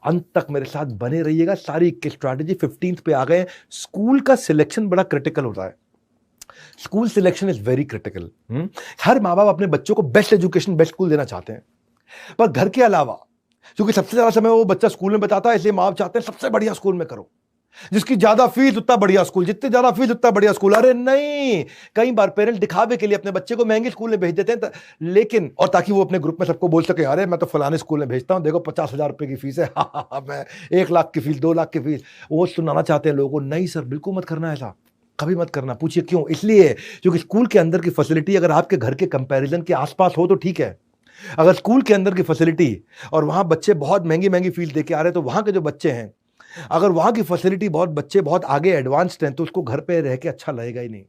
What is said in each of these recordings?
अंत तक मेरे साथ बने रहिएगा। सारी स्ट्रैटेजी 15th पे आ गए। स्कूल का सिलेक्शन बड़ा क्रिटिकल होता है। School selection is very critical. हर माँ बाप अपने बच्चों को बेस्ट एजुकेशन, बेस्ट स्कूल देना चाहते हैं, पर घर के अलावा, क्योंकि सबसे ज्यादा समय वो बच्चा स्कूल में बताता है, इसलिए माँ बाप चाहते हैं सबसे बढ़िया स्कूल में करो, जिसकी ज्यादा फीस उतना बढ़िया स्कूल, जितनी ज्यादा फीस उतना बढ़िया स्कूल। अरे नहीं, कई बार पेरेंट्स दिखावे के लिए अपने बच्चे को महंगे स्कूल में भेज देते हैं, लेकिन और ताकि वो अपने ग्रुप में सबको बोल सके, अरे मैं तो फलाने स्कूल में भेजता हूं, देखो 50,000 रुपए की फीस है, मैं 1 लाख की फीस, 2 लाख की फीस। वो सुनाना चाहते हैं लोगों को। नहीं सर, बिल्कुल मत करना ऐसा, कभी मत करना। पूछिए क्यों? इसलिए क्योंकि स्कूल के अंदर की फैसिलिटी अगर आपके घर के कंपैरिजन के आसपास हो तो ठीक है। अगर स्कूल के अंदर की फैसिलिटी और वहां बच्चे बहुत महंगी महंगी फीस देके आ रहे हैं, तो वहां के जो बच्चे हैं, अगर वहां की फैसिलिटी बहुत, बच्चे बहुत आगे एडवांस्ड हैं, तो उसको घर पे रह के अच्छा लगेगा ही नहीं।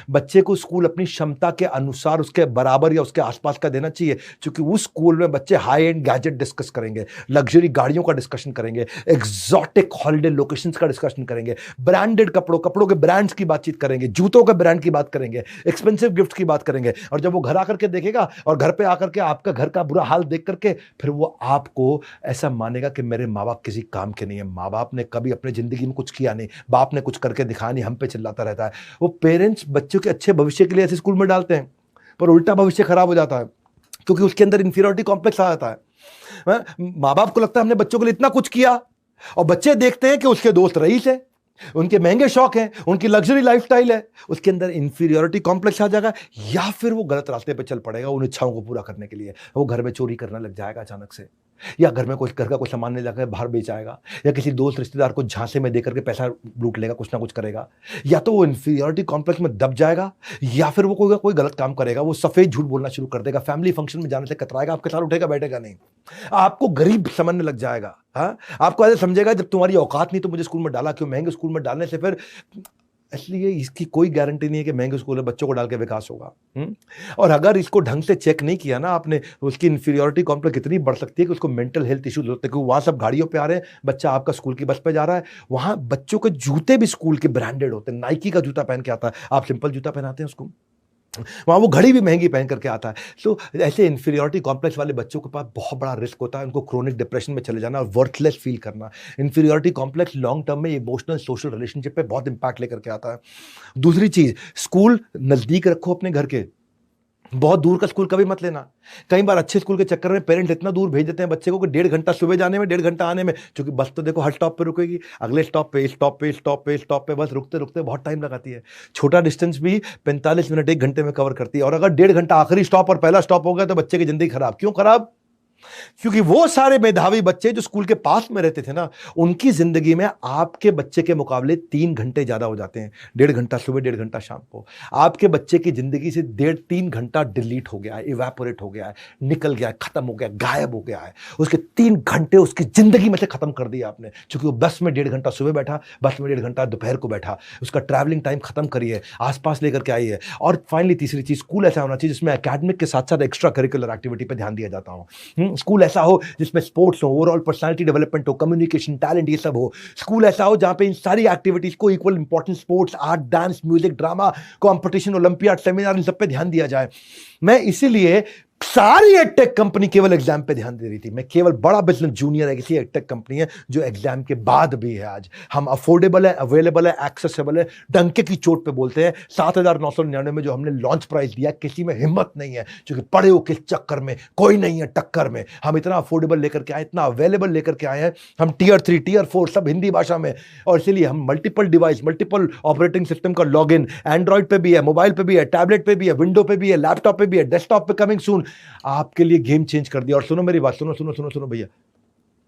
बच्चे को स्कूल अपनी क्षमता के अनुसार उसके बराबर या उसके आसपास का देना चाहिए, क्योंकि उस स्कूल में बच्चे हाई एंड गैजेट डिस्कस करेंगे, लग्जरी गाड़ियों का डिस्कशन करेंगे, एग्जॉटिक हॉलिडे लोकेशंस का डिस्कशन करेंगे, ब्रांडेड कपड़ों के ब्रांड्स की बातचीत करेंगे, जूतों के ब्रांड की बात करेंगे, एक्सपेंसिव गिफ्ट की बात करेंगे। और जब वो घर आकर के देखेगा और घर पे आकर के आपका घर का बुरा हाल देख करके, फिर वो आपको ऐसा मानेगा कि मेरे माँ बाप किसी काम के नहीं है, माँ बाप ने कभी अपने जिंदगी में कुछ किया नहीं, बाप ने कुछ करके दिखाया नहीं, हम पे चिल्लाता रहता है। वो पेरेंट्स बच्चों के अच्छे भविष्य के लिए ऐसे स्कूल में डालते हैं, पर उल्टा भविष्य खराब हो जाता है, क्योंकि उसके अंदर इंफीरियरिटी कॉम्प्लेक्स आ जाता है। माँ बाप को लगता है हमने बच्चों के लिए इतना कुछ किया, और बच्चे देखते हैं कि उसके दोस्त रईस है, उनके महंगे शौक हैं, उनकी लग्जरी लाइफस्टाइल है, उसके अंदर इंफीरियरिटी कॉम्प्लेक्स आ जाएगा, या फिर वो गलत रास्ते पे चल पड़ेगा उन इच्छाओं को पूरा करने के लिए। वो घर में चोरी करने लग जाएगा अचानक से, या घर में घर का कोई सामान नहीं लाकर बाहर बेच आएगा, या किसी दोस्त रिश्तेदार को झांसे में देकर के पैसा लूट लेगा, कुछ ना कुछ करेगा। या तो वो इंफीरियरिटी कॉम्प्लेक्स में दब जाएगा, या फिर वो कोई गलत काम करेगा, वो सफेद झूठ बोलना शुरू कर देगा, फैमिली फंक्शन में जाने से कतराएगा, आपके साथ उठेगा बैठेगा नहीं, आपको गरीब समझने लग जाएगा। हाँ, आपको ऐसे समझेगा जब तुम्हारी औकात नहीं तो मुझे स्कूल में डाला क्यों, महंगे स्कूल में डालने से फिर। इसलिए इसकी कोई गारंटी नहीं है कि महंगे स्कूल में बच्चों को डाल के विकास होगा। और अगर इसको ढंग से चेक नहीं किया ना आपने, उसकी इंफीरियरिटी कॉम्प्लेक्स इतनी बढ़ सकती है कि उसको मेंटल हेल्थ इश्यूज होते हैं, क्योंकि वहां सब गाड़ियों पे आ रहे हैं, बच्चा आपका स्कूल की बस पे जा रहा है, वहां बच्चों के जूते भी स्कूल के ब्रांडेड होते हैं, नाइकी का जूता पहन के आता है, आप सिंपल जूता पहनाते हैं उसको, वहां वो घड़ी भी महंगी पहन करके आता है। तो ऐसे इंफीरियरिटी कॉम्प्लेक्स वाले बच्चों के पास बहुत बड़ा रिस्क होता है, उनको क्रोनिक डिप्रेशन में चले जाना और वर्थलेस फील करना। इंफीरियरिटी कॉम्प्लेक्स लॉन्ग टर्म में इमोशनल सोशल रिलेशनशिप पे बहुत इंपैक्ट लेकर के आता है। दूसरी चीज, स्कूल नजदीक रखो अपने घर के, बहुत दूर का स्कूल कभी मत लेना। कई बार अच्छे स्कूल के चक्कर में पेरेंट्स इतना दूर भेज देते हैं बच्चे को कि 1.5 घंटा सुबह जाने में, 1.5 घंटा आने में, क्योंकि बस तो देखो हर स्टॉप पे रुकेगी, अगले स्टॉप पे, स्टॉप पे, स्टॉप पे, स्टॉप पे, बस रुकते रुकते बहुत टाइम लगाती है। छोटा डिस्टेंस भी 45 मिनट 1 घंटे में कवर करती है, और अगर 1.5 घंटा आखिरी स्टॉप और पहला स्टॉप हो गया तो बच्चे की जिंदगी खराब। क्यों खराब? क्योंकि वो सारे मेधावी बच्चे जो स्कूल के पास में रहते थे ना, उनकी जिंदगी में आपके बच्चे के मुकाबले 3 घंटे ज्यादा हो जाते हैं। 1.5 घंटा सुबह, 1.5 घंटा शाम को। आपके बच्चे की जिंदगी से 1.5-3 घंटा डिलीट हो गया है, इवेपोरेट हो गया है, निकल गया है, खत्म हो गया, गायब हो गया है। उसके 3 घंटे उसकी जिंदगी में से खत्म कर दिया आपने, क्योंकि वो बस में 1.5 घंटा सुबह बैठा, बस में 1.5 घंटा दोपहर को बैठा, उसका ट्रैवलिंग टाइम खत्म करिए, आसपास लेकर के आइए। और फाइनली तीसरी चीज, स्कूल ऐसा होना चाहिए जिसमें एकेडमिक के साथ साथ एक्स्ट्रा करिकुलर एक्टिविटी पर ध्यान दिया जाता हो। स्कूल ऐसा हो जिसमें स्पोर्ट्स हो, ओवरऑल पर्सनालिटी डेवलपमेंट हो, कम्युनिकेशन, टैलेंट, ये सब हो। स्कूल ऐसा हो जहां पे इन सारी एक्टिविटीज को equal importance, sports, art, dance, music, drama, competition, olympiad, seminar, इन सब पे ध्यान दिया जाए। मैं इसीलिए सारी एडटेक कंपनी केवल एग्जाम पे ध्यान दे रही थी। मैं केवल बड़ा बिजनेस जूनियर है, किसी एडटेक कंपनी है जो एग्जाम के बाद भी है। आज हम अफोर्डेबल है, अवेलेबल है, एक्सेसिबल है, डंके की चोट पे बोलते हैं। 7,999 में जो हमने लॉन्च प्राइस दिया, किसी में हिम्मत नहीं है, क्योंकि पड़े हो किस चक्कर में, कोई नहीं है टक्कर में। हम इतना अफोर्डेबल लेकर के आए, इतना अवेलेबल लेकर के आए हैं। हम Tier 3, Tier 4 सब हिंदी भाषा में, और इसीलिए हम multiple device, multiple operating system का लॉग इन, एंड्रॉइड पे भी है, मोबाइल पे भी है, टैबलेट पे भी है, विंडो पे भी है, लैपटॉप पे भी है, डेस्कटॉप पे कमिंग सून, आपके लिए गेम चेंज कर दिया। और सुनो मेरी बात, सुनो सुनो सुनो सुनो भैया,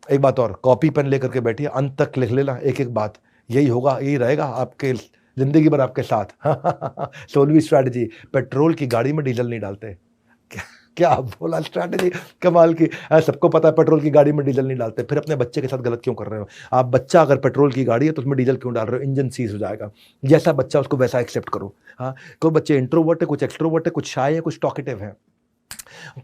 एक बात और, कॉपी पेन लेकर के बैठिए, अंत तक लिख लेना एक एक बात। यही होगा, यही रहेगा आपके जिंदगी भर आपके साथ। 16वीं स्ट्रैटेजी, पेट्रोल की गाड़ी में डीजल नहीं डालते। क्या बोला स्ट्रैटेजी, कमाल की। सबको पता है पेट्रोल की गाड़ी में डीजल नहीं डालते, फिर अपने बच्चे के साथ गलत क्यों कर रहे हो आप? बच्चा अगर पेट्रोल की गाड़ी है तो उसमें डीजल क्यों डाल रहे हो? इंजन सीज हो जाएगा। जैसा बच्चा उसको वैसा एक्सेप्ट करो। हाँ, कोई बच्चे इंट्रोवर्ट है, कुछ एक्सट्रोवर्ट है, कुछ शाय है, कुछ टॉकेटिव है।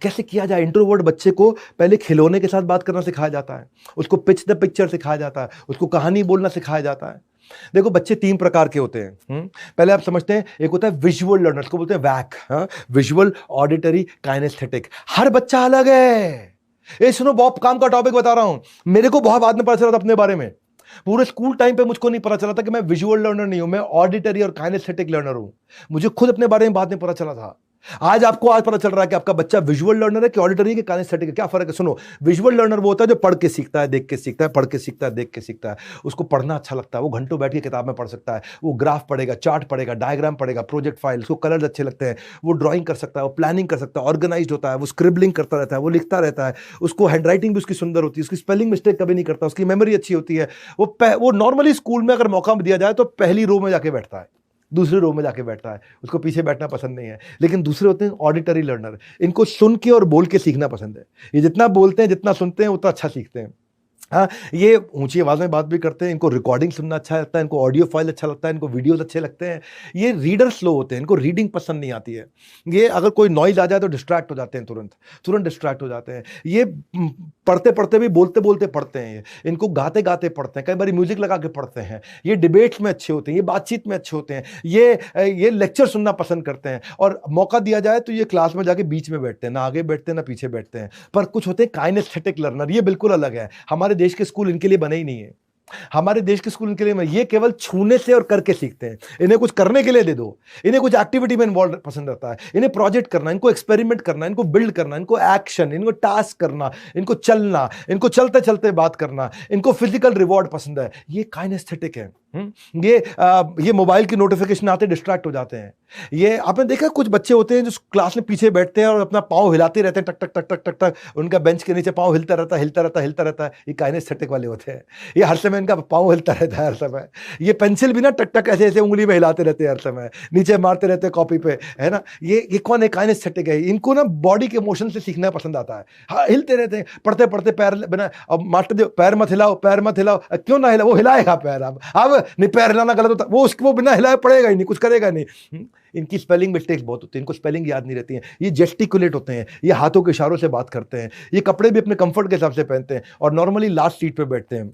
कैसे किया जाए? इंट्रोवर्ट बच्चे को पहले खिलौने के साथ बात करना सिखाया जाता है, उसको पिच द पिक्चर सिखाया जाता है, उसको कहानी बोलना सिखाया जाता है। देखो, बच्चे 3 प्रकार के होते हैं। पहले आप समझते हैं, एक होता है विजुअल लर्नर्स, को बोलते हैं वैक, विजुअल, ऑडिटरी, काइनेस्थेटिक। हर बच्चा अलग है, ए सुनो, बहुत काम का टॉपिक बता रहा हूं, मेरे को बहुत बाद में पता चला था अपने बारे में। पूरे स्कूल टाइम पे मुझको नहीं पता चला था कि मैं विजुअल लर्नर नहीं हूं, मैं ऑडिटरी और काइनेस्थेटिक लर्नर हूं। मुझे खुद अपने बारे में बाद में पता चला था। आज पता चल रहा है कि आपका बच्चा विजुअल लर्नर है कि ऑडिटरी है कि काइनेस्थेटिक है। क्या फर्क है? सुनो, विजुअल लर्नर वो होता है जो पढ़ के सीखता है, देख के सीखता है, पढ़ के सीखता है, देख के सीखता है। उसको पढ़ना अच्छा लगता है, वो घंटों बैठ के किताब में पढ़ सकता है, वो ग्राफ पढ़ेगा, चार्ट पढ़ेगा, डायग्राम पढ़ेगा, प्रोजेक्ट फाइल, उसको कलर्स अच्छे लगते हैं, वो ड्राइंग कर सकता है, वो प्लानिंग कर सकता है, ऑर्गेनाइज्ड होता है, वो स्क्रिबलिंग करता रहता है, वो लिखता रहता है, उसको हैंडराइटिंग भी उसकी सुंदर होती है, उसकी स्पेलिंग मिस्टेक कभी नहीं करता, उसकी मेमोरी अच्छी होती है। वो नॉर्मली स्कूल में अगर मौका दिया जाए तो पहली रो में जाके बैठता है, दूसरे रो में जाके बैठता है, उसको पीछे बैठना पसंद नहीं है। लेकिन दूसरे होते हैं ऑडिटरी लर्नर, इनको सुन के और बोल के सीखना पसंद है। ये जितना बोलते हैं, जितना सुनते हैं, उतना अच्छा सीखते हैं। हाँ, ये ऊंची आवाज में बात भी करते हैं, इनको रिकॉर्डिंग सुनना अच्छा लगता है, इनको ऑडियो फाइल अच्छा लगता है, इनको वीडियोस अच्छे लगते हैं। ये रीडर स्लो होते हैं, इनको रीडिंग पसंद नहीं आती है। ये अगर कोई नॉइज आ जाए तो डिस्ट्रैक्ट हो जाते हैं, तुरंत डिस्ट्रैक्ट हो जाते हैं। ये पढ़ते पढ़ते भी बोलते बोलते पढ़ते हैं, इनको गाते गाते पढ़ते हैं, कई बार म्यूजिक लगा के पढ़ते हैं। ये डिबेट्स में अच्छे होते हैं, ये बातचीत में अच्छे होते हैं, ये लेक्चर सुनना पसंद करते हैं। और मौका दिया जाए तो ये क्लास में जाके बीच में बैठते हैं, ना आगे बैठते हैं ना पीछे बैठते हैं। पर कुछ होते हैं काइनेस्थेटिक लर्नर, ये बिल्कुल अलग है। हमारे देश के स्कूल इनके लिए बने ही नहीं है। हमारे देश के स्कूल इनके लिए, ये केवल छूने से और करके सीखते हैं। इन्हें कुछ करने के लिए दे दो, इन्हें कुछ एक्टिविटी में इन्वॉल्व पसंद रहता है, इन्हें प्रोजेक्ट करना, इनको एक्सपेरिमेंट करना, इनको बिल्ड करना, इनको एक्शन, इनको टास्क करना, इनको चलना, इनको चलते चलते बात करना, इनको फिजिकल रिवॉर्ड पसंद है। ये काइनेस्थेटिक है। ये मोबाइल की नोटिफिकेशन आते डिस्ट्रैक्ट हो जाते हैं। ये आपने देखा, कुछ बच्चे होते हैं जो क्लास में पीछे बैठते हैं और अपना पाँव हिलाते रहते हैं, टक टक टक टक टक टक, उनका बेंच के नीचे पाँव हिलता रहता है, हिलता रहता है, हिलता रहता है। ये काइनेस्थेटिक वाले होते हैं। ये हर समय इनका पाँव हिलता रहता है हर समय। ये पेंसिल भी ना टक टक ऐसे ऐसे उंगली में हिलाते रहते हैं हर समय, नीचे मारते रहते हैं कॉपी पे, है ना। ये कौन है? काइनेस्थेटिक है। इनको ना बॉडी के मोशन से सीखना पसंद आता है। हाँ, हिलते रहते हैं, पढ़ते पढ़ते पैर बना, अब मास्टर जो पैर मत हिलाओ, पैर मत हिलाओ, क्यों ना हिला, वो हिलाएगा पैर। अब नहीं, पैर हिलाना गलत होता, वो बिना हिलाए पड़ेगा ही नहीं, कुछ करेगा नहीं। इनकी स्पेलिंग मिस्टेक्स बहुत होती है, इनको स्पेलिंग याद नहीं रहती है। ये जेस्टिकुलेट होते हैं, ये हाथों के इशारों से बात करते हैं, ये कपड़े भी अपने कंफर्ट के हिसाब से पहनते हैं और नॉर्मली लास्ट सीट पे बैठते हैं।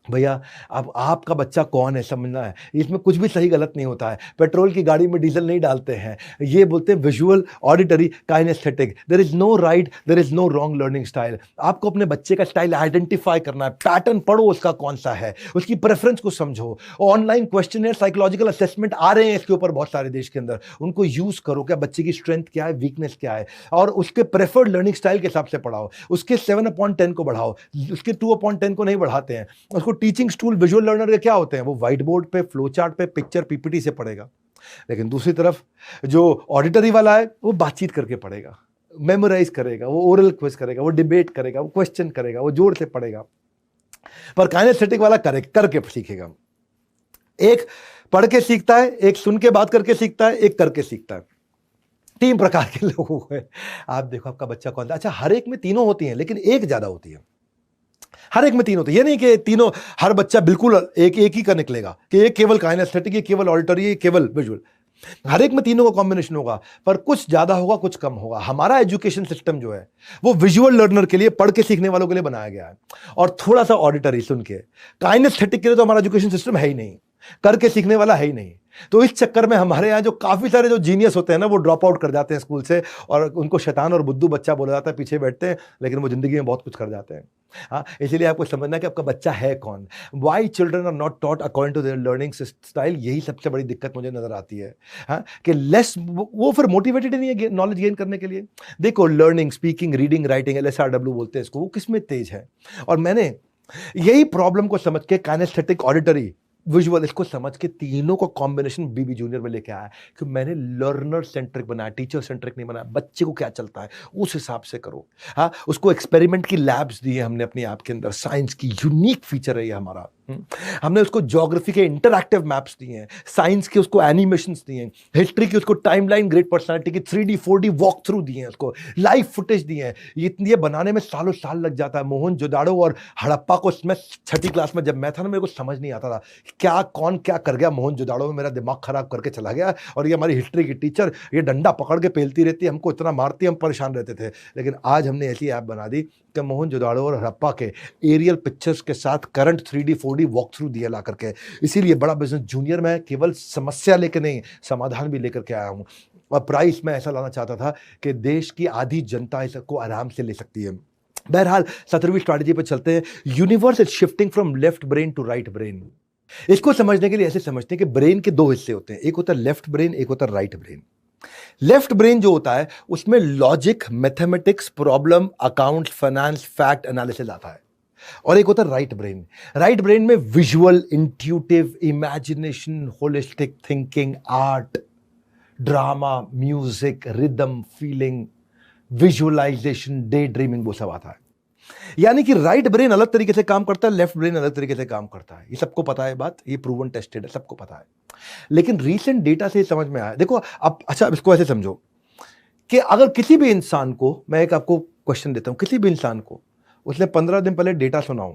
भैया, अब आपका बच्चा कौन है समझना है, इसमें कुछ भी सही गलत नहीं होता है। पेट्रोल की गाड़ी में डीजल नहीं डालते हैं। ये बोलते हैं visual, auditory, kinesthetic. There is no right, there is no wrong learning style. आपको अपने बच्चे का स्टाइल आइडेंटिफाई करना है, पैटर्न पढ़ो उसका कौन सा है, उसकी प्रेफरेंस को समझो। ऑनलाइन क्वेश्चन, साइकोलॉजिकल असेसमेंट आ रहे हैं इसके ऊपर बहुत सारे देश के अंदर, उनको यूज करो। क्या बच्चे की स्ट्रेंथ क्या है, वीकनेस क्या है, और उसके प्रेफर्ड लर्निंग स्टाइल के हिसाब से पढ़ाओ। उसके 7/10 को बढ़ाओ, उसके 2/10 को नहीं बढ़ाते हैं। उसको टीचिंग टूल विजुअल लर्नर के क्या होते हैं, वो व्हाइट बोर्ड पे, फ्लो चार्ट पे, पिक्चर पीपीटी से पढ़ेगा। लेकिन दूसरी तरफ जो ऑडिटरी वाला है, वो बातचीत करके पढ़ेगा, मेमोराइज करेगा, वो ओरल क्विज करेगा, वो डिबेट करेगा, वो क्वेश्चन करेगा, वो जोर से पढ़ेगा। पर काइनेस्थेटिक वाला करके सीखेगा। एक पढ़ के सीखता है, एक सुन के बात करके सीखता है, एक करके सीखता है। 3 प्रकार के लोग हैं। आप देखो आपका बच्चा कौन सा। अच्छा, हर एक में तीनों होती हैं, लेकिन एक ज्यादा होती है। हर एक में तीन होते हैं, ये नहीं कि तीनों, हर बच्चा बिल्कुल एक ही का निकलेगा कि ये केवल काइनेस्थेटिक, ये केवल ऑडिटरी, ये केवल विजुअल। हर एक में तीनों का कॉम्बिनेशन होगा, पर कुछ ज्यादा होगा, कुछ कम होगा। हमारा एजुकेशन सिस्टम जो है वो विजुअल लर्नर के लिए, पढ़ के सीखने वालों के लिए बनाया गया है, और थोड़ा सा ऑडिटरी, सुन के। काइनेस्थेटिक के लिए तो हमारा एजुकेशन सिस्टम है ही नहीं, करके सीखने वाला है ही नहीं। तो इस चक्कर में हमारे यहाँ जो काफी सारे जो जीनियस होते हैं ना, वो ड्रॉप आउट कर जाते हैं स्कूल से, और उनको शैतान और बुद्धू बच्चा बोला जाता है, पीछे बैठते हैं, लेकिन वो जिंदगी में बहुत कुछ कर जाते हैं। हाँ, इसीलिए आपको समझना है कि आपका बच्चा है कौन। Why children are not taught according to their learning style, यही सबसे बड़ी दिक्कत मुझे नजर आती है। हाँ, कि लेस वो फिर मोटिवेटेड ही नहीं है नॉलेज गेन करने के लिए। देखो, learning, speaking, reading, writing, LSRW बोलते हैं इसको, वो किसमें तेज है। और मैंने यही प्रॉब्लम को समझ के काइनेस्थेटिक, ऑडिटरी, विजुअल, इसको समझ के तीनों का कॉम्बिनेशन बीबी जूनियर में लेके आया कि मैंने लर्नर सेंट्रिक बनाया, टीचर सेंट्रिक नहीं बनाया। बच्चे को क्या चलता है उस हिसाब से करो। हाँ, उसको एक्सपेरिमेंट की लैब्स दी है हमने अपने आप के अंदर, साइंस की यूनिक फीचर है ये हमारा। हमने उसको ज्योग्राफी के इंटरैक्टिव मैप्स दिए हैं, साइंस के उसको एनिमेशंस दिए हैं, हिस्ट्री की उसको टाइमलाइन, ग्रेट पर्सनालिटी की 3D 4D वॉक थ्रू दिए हैं, उसको लाइव फुटेज दिए हैं। ये बनाने में सालों साल लग जाता है। मोहनजोदाड़ो और हड़प्पा को मैं 6ठी क्लास में जब मैं था ना, मेरे को समझ नहीं आता था क्या कौन क्या कर गया मोहनजोदाड़ो में, मेरा दिमाग खराब करके चला गया। और ये हमारी हिस्ट्री की टीचर ये डंडा पकड़ के पेलती रहती है, हमको इतना मारती, हम परेशान रहते थे। लेकिन आज हमने ऐसी ऐप बना दी कि मोहनजोदाड़ो और हड़प्पा के एरियल पिक्चर्स के साथ current 3D 4D walk through दिया ला करके। इसीलिए बड़ा बिजनेस जूनियर में केवल समस्या लेकर नहीं, समाधान भी लेकर के आया हूं। और प्राइस में ऐसा लाना चाहता था कि देश की आधी जनता इसको आराम से ले सकती है। बहरहाल 17वीं स्ट्रैटेजी पे चलते हैं। Universe is shifting from left brain to right brain. इसको समझने के लिए ऐसे समझते हैं कि ब्रेन के दो हिस्से होते हैं, एक होता है लेफ्ट ब्रेन, एक होता है राइट ब्रेन। लेफ्ट ब्रेन जो होता है उसमें logic, mathematics, problem, account, finance, fact analysis आता है, और एक होता है राइट ब्रेन। राइट ब्रेन में visual, intuitive, imagination, holistic thinking, art, drama, music, rhythm, feeling, visualisation, day dreaming, वो सब आता है। यानी कि राइट ब्रेन अलग तरीके से काम करता है, लेफ्ट ब्रेन अलग तरीके से काम करता है। ये सबको पता है बात, ये प्रूवन टेस्टेड है, सबको पता है। लेकिन रीसेंट डेटा से समझ में आया, देखो अब अच्छा इसको ऐसे समझो कि अगर किसी भी इंसान को, मैं एक आपको क्वेश्चन देता हूं, किसी भी इंसान को उसने 15 दिन पहले डेटा सुनाऊं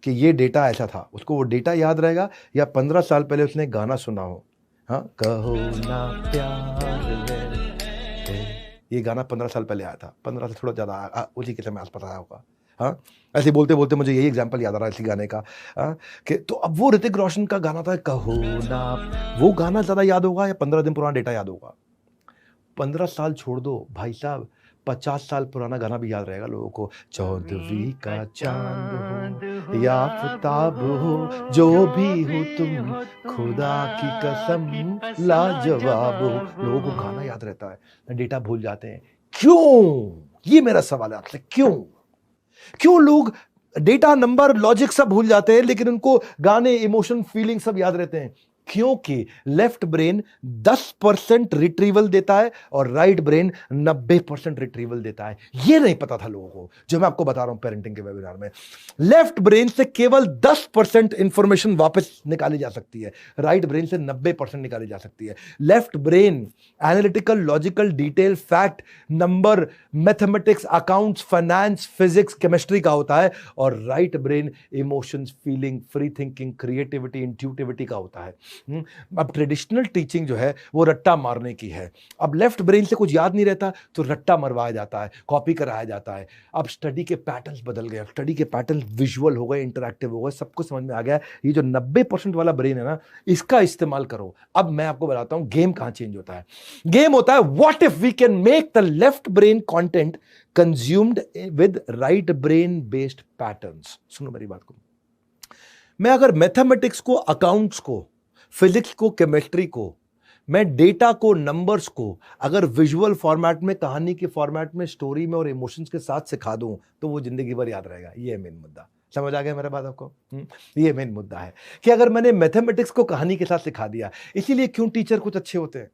कि ये डेटा ऐसा था, उसको वो डेटा याद रहेगा, या 15 साल पहले उसने गाना सुना हो, हाँ कहो ना प्यार है, ये गाना 15 साल पहले आया था, 15 से थोड़ा ज्यादा उसी के समय आसपास आया होगा। हाँ, ऐसे बोलते बोलते मुझे यही एग्जाम्पल याद आ रहा है इसी गाने का। कि तो अब वो ऋतिक रोशन का गाना था कहो ना, वो गाना ज्यादा याद होगा या 15 दिन पुराना डेटा याद होगा? 15 साल छोड़ दो भाई साहब, 50 साल पुराना गाना भी याद रहेगा लोगों को। चौदहवीं का चांद हो या आफताब हो, जो भी हो तुम, खुदा की कसम लाजवाब हो, लोगों को गाना याद रहता है, डेटा भूल जाते हैं। क्यों? ये मेरा सवाल है आपसे, क्यों लोग डेटा, नंबर, लॉजिक सब भूल जाते हैं, लेकिन उनको गाने, इमोशन, फीलिंग सब याद रहते हैं? क्योंकि लेफ्ट ब्रेन 10% रिट्रीवल देता है और राइट ब्रेन 90% रिट्रीवल देता है। यह नहीं पता था लोगों को, जो मैं आपको बता रहा हूं पेरेंटिंग के वेबिनार में। लेफ्ट ब्रेन से केवल 10% इंफॉर्मेशन वापस निकाली जा सकती है, राइट ब्रेन से 90% निकाली जा सकती है। Left brain analytical, logical, detail, fact, number, mathematics, accounts, finance, physics, chemistry का होता है, और right brain emotions, feeling, free thinking, creativity, intuitivity का होता है। अब ट्रेडिशनल टीचिंग जो है वो रट्टा मारने की है। अब लेफ्ट ब्रेन से कुछ याद नहीं रहता तो रट्टा मरवाया जाता है, कॉपी कराया जाता है। अब स्टडी के पैटर्न्स बदल गए, स्टडी के पैटर्न विजुअल हो गए, इंटरैक्टिव हो गए, सबको समझ में आ गया। ये जो 90% वाला ब्रेन है ना, इसका इस्तेमाल करो। अब मैं आपको बताता हूं गेम कहां चेंज होता है। गेम होता है what if we can make the left brain content consumed with right brain based patterns. सुनो मेरी बात को, मैं अगर मैथमेटिक्स को, अकाउंट्स को, फिजिक्स को, केमिस्ट्री को, मैं डेटा को, नंबर्स को अगर विजुअल फॉर्मेट में, कहानी के फॉर्मेट में, स्टोरी में और इमोशंस के साथ सिखा दूं तो वो जिंदगी भर याद रहेगा। ये है मेन मुद्दा। समझ आ गया मेरा बात आपको? ये मेन मुद्दा है कि अगर मैंने मैथमेटिक्स को कहानी के साथ सिखा दिया, इसीलिए क्यों टीचर कुछ अच्छे होते हैं,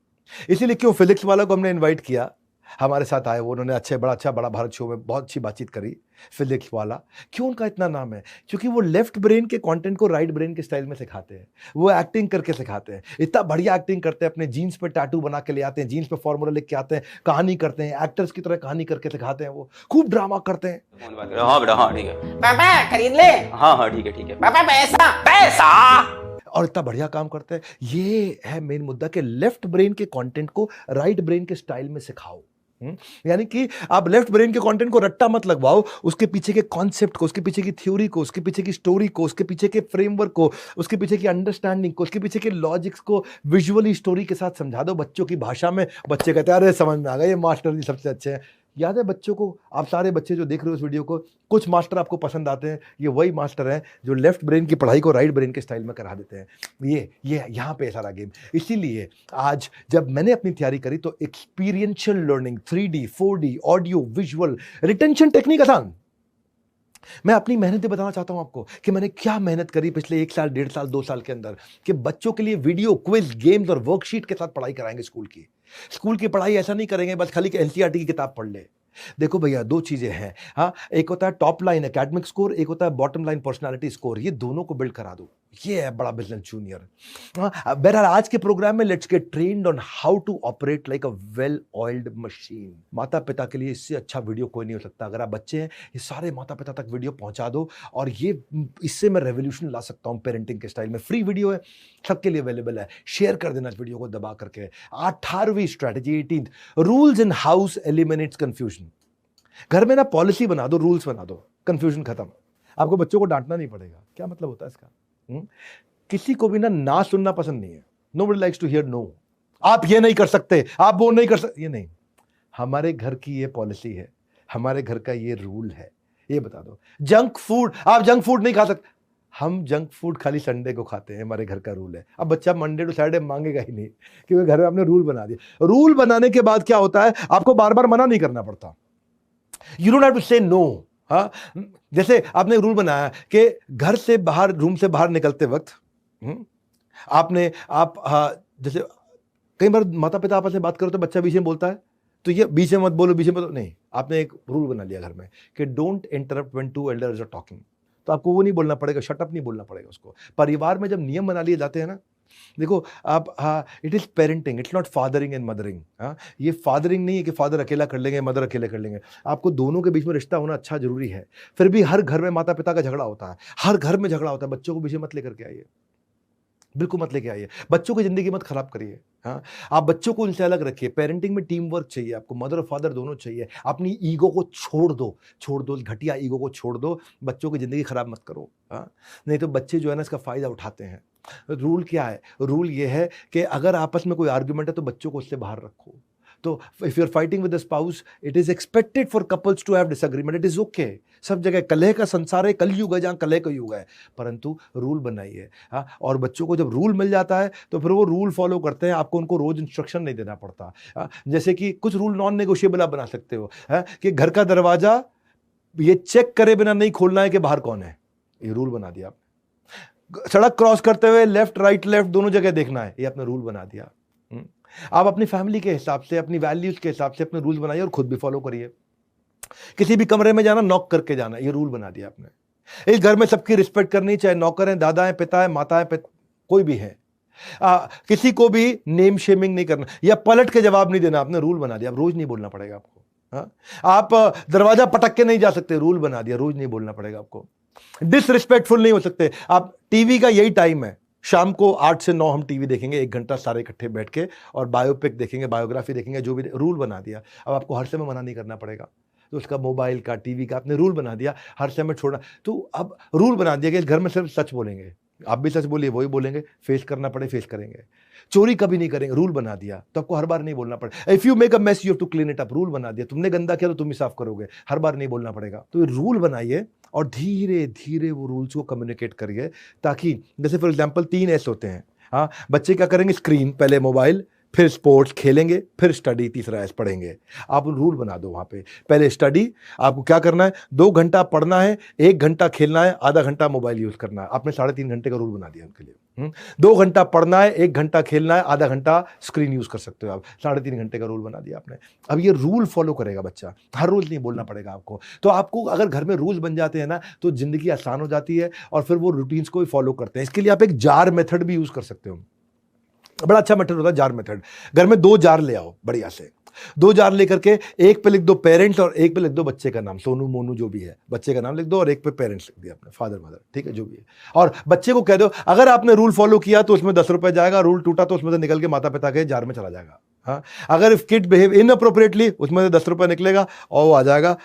इसीलिए क्यों फिजिक्स वाला को हमने इन्वाइट किया, हमारे साथ आए, वो उन्होंने बड़ा भारत शो में बहुत अच्छी बातचीत करी। फिजिक्स वाला क्यों उनका इतना नाम है? क्योंकि वो लेफ्ट ब्रेन के कंटेंट को राइट ब्रेन के स्टाइल में सिखाते हैं, वो एक्टिंग करके सिखाते हैं, इतना बढ़िया एक्टिंग करते हैं, अपने जीन्स पे टैटू बना के ले आते हैं, जीन्स पे फॉर्मूला लिख के आते हैं, कहानी करते हैं, एक्टर्स की तरह कहानी करके सिखाते हैं, वो खूब ड्रामा करते हैं। हाँ बेटा, हाँ ठीक है पापा खरीद ले। हाँ ठीक है पापा पैसा पैसा। और इतना बढ़िया काम करते हैं। ये है मेन मुद्दा कि लेफ्ट ब्रेन के कंटेंट को राइट ब्रेन के स्टाइल में सिखाओ। यानी कि आप लेफ्ट ब्रेन के कंटेंट को रट्टा मत लगवाओ, उसके पीछे के कॉन्सेप्ट को, उसके पीछे की थ्योरी को, उसके पीछे की स्टोरी को, उसके पीछे के फ्रेमवर्क को, उसके पीछे की अंडरस्टैंडिंग को, उसके पीछे के लॉजिक्स को विजुअली स्टोरी के साथ समझा दो बच्चों की भाषा में। बच्चे कहते हैं अरे समझ में आ गया, ये मास्टर जी सबसे अच्छे हैं। याद है बच्चों को, आप सारे बच्चे जो देख रहे हो इस वीडियो को, कुछ मास्टर आपको पसंद आते हैं, ये वही मास्टर हैं जो लेफ्ट ब्रेन की पढ़ाई को राइट ब्रेन के स्टाइल में करा देते हैं। ये यहाँ पे सारा गेम। इसीलिए आज जब मैंने अपनी तैयारी करी तो experiential learning, 3D, 4D, audio, visual, retention technique आसान। मैं अपनी मेहनतें बताना चाहता हूं आपको कि मैंने क्या मेहनत करी पिछले 1 साल, 1.5 साल, 2 साल के अंदर, कि बच्चों के लिए वीडियो, क्विज, गेम्स और वर्कशीट के साथ पढ़ाई कराएंगे। स्कूल की पढ़ाई ऐसा नहीं करेंगे बस खाली एनसीईआरटी की किताब पढ़ ले। देखो भैया, दो चीजें हैं। हाँ, एक होता है टॉप लाइन एकेडमिक स्कोर, एक होता है बॉटम लाइन पर्सनालिटी स्कोर। ये दोनों को बिल्ड करा दो, ये है बड़ा बिजनेस जूनियर। बहरहाल आज के प्रोग्राम में let's get trained on how to operate like a well oiled machine. माता पिता के लिए इससे अच्छा वीडियो कोई नहीं हो सकता। अगर आप बच्चे हैं, ये सारे माता पिता तक वीडियो पहुंचा दो, और ये इससे मैं रेवोल्यूशन ला सकता हूं पेरेंटिंग के स्टाइल में। फ्री वीडियो है, सबके लिए अवेलेबल है। शेयर कर देना इस वीडियो को दबा करके। 18वीं strategy, 18th rules in house eliminates confusion. घर में ना पॉलिसी बना दो, रूल्स बना दो, कंफ्यूजन खत्म। आपको बच्चों को डांटना नहीं पड़ेगा। क्या मतलब होता है इसका? किसी को भी ना सुनना पसंद नहीं है। Nobody likes to hear no। आप ये नहीं कर सकते, आप वो नहीं कर सकते, ये नहीं। हमारे घर की ये पॉलिसी है, हमारे घर का ये रूल है, ये बता दो। जंक फूड, आप जंक फूड नहीं खा सकते। हम जंक फूड खाली संडे को खाते हैं, हमारे घर का रूल है। अब बच्चा मंडे टू सैटरडे मांगेगा ही नहीं, क्योंकि घर में आपने रूल बना दिया। रूल बनाने के बाद क्या होता है, आपको बार बार मना नहीं करना पड़ता। यू डोंट हैव टू से नो। हाँ, जैसे आपने रूल बनाया कि घर से बाहर, रूम से बाहर निकलते वक्त जैसे कई बार माता पिता आपस में बात करो तो बच्चा बीच में बोलता है, तो ये बीच में मत बोलो, बीच में बोलो नहीं। आपने एक रूल बना लिया घर में कि don't interrupt when two elders are talking. तो आपको वो नहीं बोलना पड़ेगा, शट अप नहीं बोलना पड़ेगा उसको। परिवार में जब नियम बना लिए जाते हैं ना, देखो आप, it is parenting, it's not fathering and mothering. ये फादरिंग नहीं है कि फादर अकेला कर लेंगे, मदर अकेले कर लेंगे। आपको दोनों के बीच में रिश्ता होना अच्छा जरूरी है। फिर भी हर घर में माता पिता का झगड़ा होता है, हर घर में झगड़ा होता है। बच्चों को पीछे मत लेकर के आइए, बिल्कुल मत लेके आइए। बच्चों की जिंदगी मत खराब करिए। हाँ, आप बच्चों को उनसे अलग रखिए। पेरेंटिंग में टीम वर्क चाहिए आपको, मदर और फादर दोनों चाहिए। अपनी ईगो को छोड़ दो, घटिया ईगो को छोड़ दो। बच्चों की जिंदगी खराब मत करो। हाँ, नहीं तो बच्चे जो है ना इसका फायदा उठाते हैं। रूल क्या है? रूल ये है कि अगर आपस में कोई आर्ग्यूमेंट है तो बच्चों को उससे बाहर रखो। तो if you are fighting with the spouse, it is expected for couples to have disagreement, it is okay. सब जगह कलह का संसार है, कलयुग है जहां कलह का युग है, परंतु रूल बनाइए। हाँ, और बच्चों को जब रूल मिल जाता है तो फिर वो रूल फॉलो करते हैं। आपको उनको रोज इंस्ट्रक्शन नहीं देना पड़ता। हाँ, जैसे कि कुछ रूल नॉन नेगोशिएबल आप बना सकते हो। हाँ, कि घर का दरवाजा ये चेक करे बिना नहीं खोलना है कि बाहर कौन है, ये रूल बना दिया आपने। सड़क क्रॉस करते हुए लेफ्ट राइट लेफ्ट दोनों जगह देखना है, ये आपने रूल बना दिया। आप अपनी फैमिली के हिसाब से, अपनी वैल्यूज के हिसाब से अपने रूल बनाइए और खुद भी फॉलो करिए। किसी भी कमरे में जाना नॉक करके जाना, ये रूल बना दिया आपने। इस घर में सबकी रिस्पेक्ट करनी, चाहे नौकर हैं, दादा हैं, पिता है, माता है, कोई भी है। किसी को भी नेम शेमिंग नहीं करना या पलट के जवाब नहीं देना, आपने रूल बना दिया। अब रोज नहीं बोलना पड़ेगा आपको। हाँ? आप दरवाजा पटक के नहीं जा सकते, रूल बना दिया, रोज नहीं बोलना पड़ेगा आपको। डिसरिस्पेक्टफुल नहीं हो सकते आप। टीवी का यही टाइम है, शाम को 8 से 9 हम टीवी देखेंगे, 1 घंटा सारे इकट्ठे बैठ के, और बायोपिक देखेंगे, बायोग्राफी देखेंगे, जो भी। रूल बना दिया। अब आपको हर समय मना नहीं करना पड़ेगा। तो उसका मोबाइल का, टीवी का आपने रूल बना दिया, हर समय छोड़ना। तो अब रूल बना दिया कि इस घर में सिर्फ सच बोलेंगे। आप भी सच बोलिए, वही बोलेंगे, फेस करना पड़े फेस करेंगे। चोरी कभी नहीं करेंगे, रूल बना दिया। तो आपको हर बार नहीं बोलना पड़े। If you make a mess you have to clean it up, rule बना दिया। तुमने गंदा किया तो तुम ही साफ करोगे, हर बार नहीं बोलना पड़ेगा। तो रूल बनाइए और धीरे धीरे वो रूल्स को कम्युनिकेट करिए, ताकि जैसे फॉर एग्जाम्पल 3 एस होते हैं। हाँ, बच्चे क्या करेंगे? स्क्रीन, पहले मोबाइल, फिर स्पोर्ट्स खेलेंगे, फिर स्टडी, तीसरा एस पढ़ेंगे। आप रूल बना दो वहाँ पे। पहले स्टडी, आपको क्या करना है? 2 घंटा पढ़ना है, 1 घंटा खेलना है, आधा घंटा मोबाइल यूज करना है। आपने 3.5 घंटे का रूल बना दिया उनके लिए। 2 घंटा पढ़ना है, 1 घंटा खेलना है, आधा घंटा स्क्रीन यूज कर सकते हो आप। 3.5 घंटे का रूल बना दिया आपने। अब ये रूल फॉलो करेगा बच्चा, हर रोज नहीं बोलना पड़ेगा आपको। तो आपको अगर घर में रूल्स बन जाते हैं ना, तो जिंदगी आसान हो जाती है और फिर वो रूटीन्स को भी फॉलो करते हैं। इसके लिए आप एक जार मेथड भी यूज कर सकते हो। बड़ा अच्छा मेथड होता है जार मेथड। घर में 2 जार ले आओ, बढ़िया से 2 जार लेकर के, एक पे लिख दो पेरेंट्स और एक पे लिख दो बच्चे का नाम, सोनू मोनू जो भी है, बच्चे का नाम लिख दो, और एक पे पेरेंट्स लिख दिया अपने, फादर मदर, ठीक है, जो भी है। और बच्चे को कह दो अगर आपने रूल फॉलो किया तो उसमें 10 रुपए जाएगा, रूल टूटा तो उसमें से निकल के माता पिता के जार में चला जाएगा। हाँ, अगर इफ किड बिहेव इनअप्रोप्रिएटली, उसमें से 10 रुपए निकलेगा और वो आ जाएगा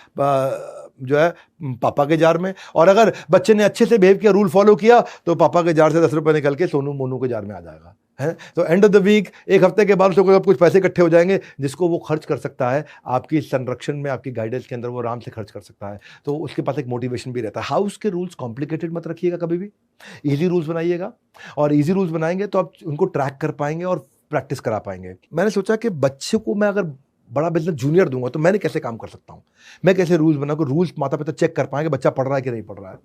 जो है पापा के जार में। और अगर बच्चे ने अच्छे से बिहेव किया, रूल फॉलो किया, तो पापा के जार से 10 रुपए निकल के सोनू मोनू के जार में आ जाएगा। है, तो एंड ऑफ द वीक, 1 हफ्ते के बाद उसको कुछ पैसे इकट्ठे हो जाएंगे, जिसको वो खर्च कर सकता है आपकी संरक्षण में, आपकी गाइडेंस के अंदर, वो आराम से खर्च कर सकता है। तो उसके पास एक मोटिवेशन भी रहता है। हाउस के रूल्स कॉम्प्लिकेटेड मत रखिएगा कभी भी, इजी रूल्स बनाइएगा। और इजी रूल्स बनाएंगे तो आप उनको ट्रैक कर पाएंगे और प्रैक्टिस करा पाएंगे। मैंने सोचा कि बच्चे को मैं अगर बड़ा बिजनेस जूनियर दूंगा तो मैंने कैसे काम कर सकता हूँ, मैं कैसे रूल्स बनाऊँ, रूल्स माता पिता चेक कर पाएंगे बच्चा पढ़ रहा है कि नहीं पढ़ रहा है।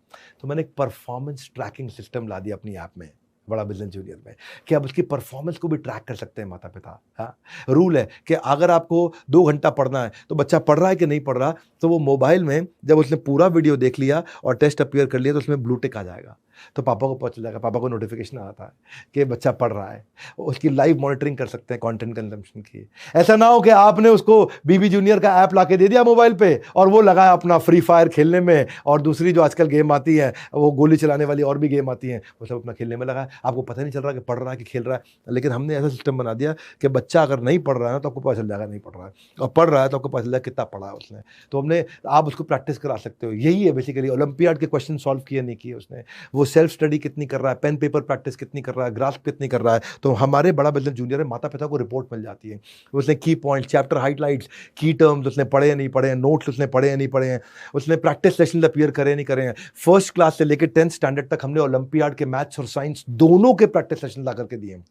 तो मैंने एक परफॉर्मेंस ट्रैकिंग सिस्टम ला दिया अपनी ऐप में, बड़ा बिजनेस जूनियर में, कि आप उसकी परफॉर्मेंस को भी ट्रैक कर सकते हैं माता पिता। हाँ, रूल है कि अगर आपको 2 घंटा पढ़ना है तो बच्चा पढ़ रहा है कि नहीं पढ़ रहा, तो वो मोबाइल में जब उसने पूरा वीडियो देख लिया और टेस्ट अपीयर कर लिया तो उसमें ब्लू टिक आ जाएगा। तो पापा को पता चल जाएगा, पापा को नोटिफिकेशन आता है कि बच्चा पढ़ रहा है। उसकी लाइव मॉनिटरिंग कर सकते हैं कंटेंट कंजम्पशन की। ऐसा ना हो कि आपने उसको बीबी जूनियर का ऐप लाके दे दिया मोबाइल पे और वो लगा अपना फ्री फायर खेलने में, और दूसरी जो आजकल गेम आती है, वो गोली चलाने वाली और भी गेम आती हैं, वो सब अपना खेलने में लगा है। आपको पता नहीं चल रहा कि पढ़ रहा है कि खेल रहा है। लेकिन हमने ऐसा सिस्टम बना दिया कि बच्चा अगर नहीं पढ़ रहा है तो आपको पता चल जाएगा नहीं पढ़ रहा है, और पढ़ रहा है तो आपको पता चल जाएगा कितना पढ़ा है उसने। तो हमने, आप उसको प्रैक्टिस करा सकते हो। यही है बेसिकली। ओलंपियाड के क्वेश्चन सॉल्व किए नहीं किए उसने, वो वो सेल्फ स्टडी कितनी कर रहा है, पेन पेपर प्रैक्टिस कितनी कर रहा है, ग्रास्प कितनी कर रहा है। तो हमारे बड़ा बिजनेस जूनियर है, माता पिता को रिपोर्ट मिल जाती है, उसने की पॉइंट, चैप्टर हाइलाइट्स, की टर्म्स उसने पढ़े या नहीं पढ़े हैं, नोट्स उसने पढ़े या नहीं पढ़े हैं, उसने प्रैक्टिस सेशन अपीयर करे नहीं करे हैं। फर्स्ट क्लास से लेकर 10th स्टैंडर्ड तक हमने ओलंपियाड के मैथ्स और साइंस दोनों के प्रैक्टिस सेशन ला करके दिए हैं।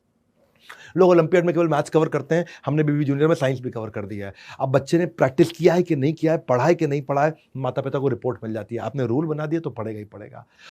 लोग ओलंपियाड में केवल मैथ्स कवर करते हैं, हमने बीबी जूनियर में साइंस भी कवर कर दिया है। अब बच्चे ने प्रैक्टिस किया है कि नहीं किया है, पढ़ा है कि नहीं पढ़ा है, माता पिता को रिपोर्ट मिल जाती है। आपने रूल बना दिया तो पढ़ेगा ही पढ़ेगा।